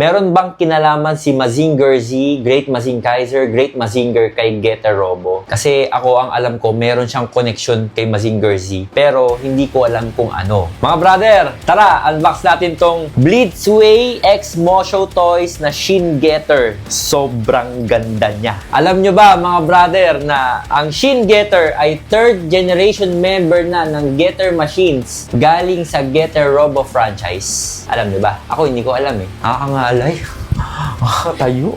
Meron bang kinalaman si Mazinger Z, Great Mazing Kaiser, Great Mazinger kay Getter Robo? Kasi ako ang alam ko, meron siyang connection kay Mazinger Z. Pero hindi ko alam kung ano. Mga brother, tara, unbox natin tong Blitzway X Mosho Toys na Shin Getter. Sobrang ganda niya. Alam nyo ba mga brother na ang Shin Getter ay third generation member na ng Getter Machines galing sa Getter Robo franchise. Alam nyo ba? Ako hindi ko alam eh. Nakakangalay. Tayo.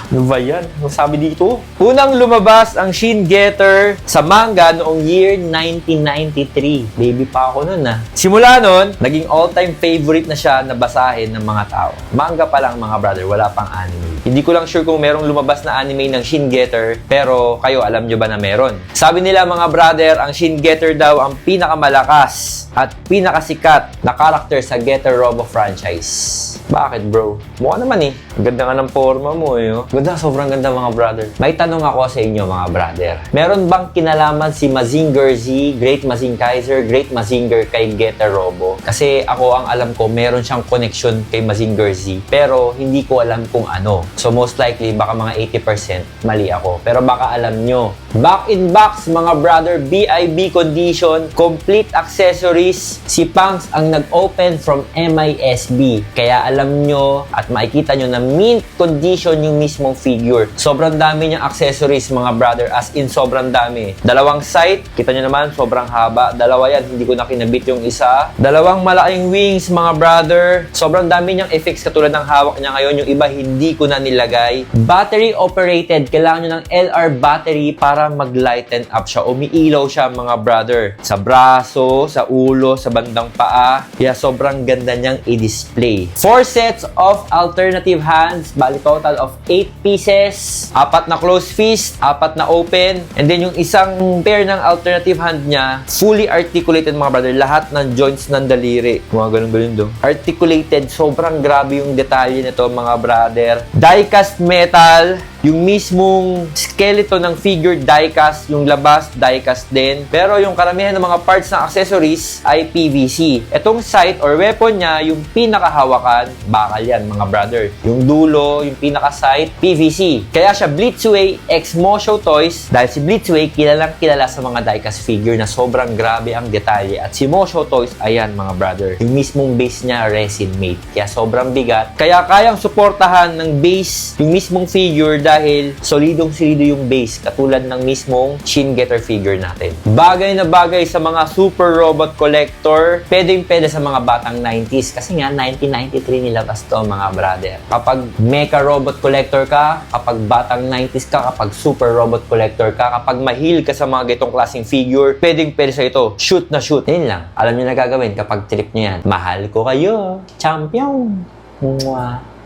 Ano ba yan? Ano sabi dito? Unang lumabas ang Shin Getter sa manga noong year 1993. Baby pa ako nun ah. Simula nun, naging all-time favorite na siya na basahin ng mga tao. Manga pa lang mga brother, wala pang anime. Hindi ko lang sure kung merong lumabas na anime ng Shin Getter, pero kayo alam nyo ba na meron? Sabi nila mga brother, ang Shin Getter daw ang pinakamalakas at pinakasikat na karakter sa Getter Robo franchise. Bakit bro? Mukha naman eh. Ganda nga ng forma mo eh. Oh. Ganda, sobrang ganda mga brother. May tanong ako sa inyo mga brother. Meron bang kinalaman si Mazinger Z, Great Mazing Kaiser, Great Mazinger kay Getter Robo? Kasi ako ang alam ko, meron siyang connection kay Mazinger Z. Pero hindi ko alam kung ano. So most likely, baka mga 80% mali ako. Pero baka alam nyo. Back in box mga brother, BIB condition, complete accessories. Si Punks ang nag-open from MISB. Kaya alam nyo at makikita nyo na mint condition yung mismong figure. Sobrang dami niyang accessories mga brother, as in sobrang dami. Dalawang sight, kita nyo naman sobrang haba. Dalawa yan, hindi ko na kinabit yung isa. Dalawang malaking wings mga brother. Sobrang dami niyang effects katulad ng hawak niya ngayon. Yung iba hindi ko na nilagay. Battery operated, kailangan nyo ng LR battery para mag-lighten up siya. Umiilaw siya mga brother. Sa braso, sa ulo, sa bandang paa. Kaya sobrang ganda niyang i-display. 4 sets of alternative hands, bali total of 8 pieces, 4 na closed fist, 4 na open, and then yung isang pair ng alternative hand niya, fully articulated mga brother, lahat ng joints ng daliri, mga ganun-ganun do. Articulated, sobrang grabe yung detalye nito mga brother. Die-cast metal, yung mismong skeleton ng figure die-cast, yung labas die-cast din. Pero yung karamihan ng mga parts ng accessories ay PVC. Etong sight or weapon niya, yung pinakahawakan, bakal yan mga brother. Yung dulo, yung pinaka-sight, PVC. Kaya siya Blitzway X Mosho Toys dahil si Blitzway kilalang kilala sa mga die-cast figure na sobrang grabe ang detalye. At si Mosho Toys, ayan mga brother, yung mismong base niya resin made. Kaya sobrang bigat. Kaya kayang suportahan ng base yung mismong figure dahil solidong-solido yung base katulad ng mismong Shin Getter figure natin. Bagay na bagay sa mga super robot collector, pwedeng-pwede sa mga batang 90s kasi nga 1993 nilabas to mga brother. Kapag mecha robot collector ka, kapag batang 90s ka, kapag super robot collector ka, kapag mahil ka sa mga gitong klaseng figure, pwedeng-pwede sa ito. Shoot na shoot. Yun lang. Alam niyo na gagawin kapag trip niyo yan. Mahal ko kayo. Champion. Mwah.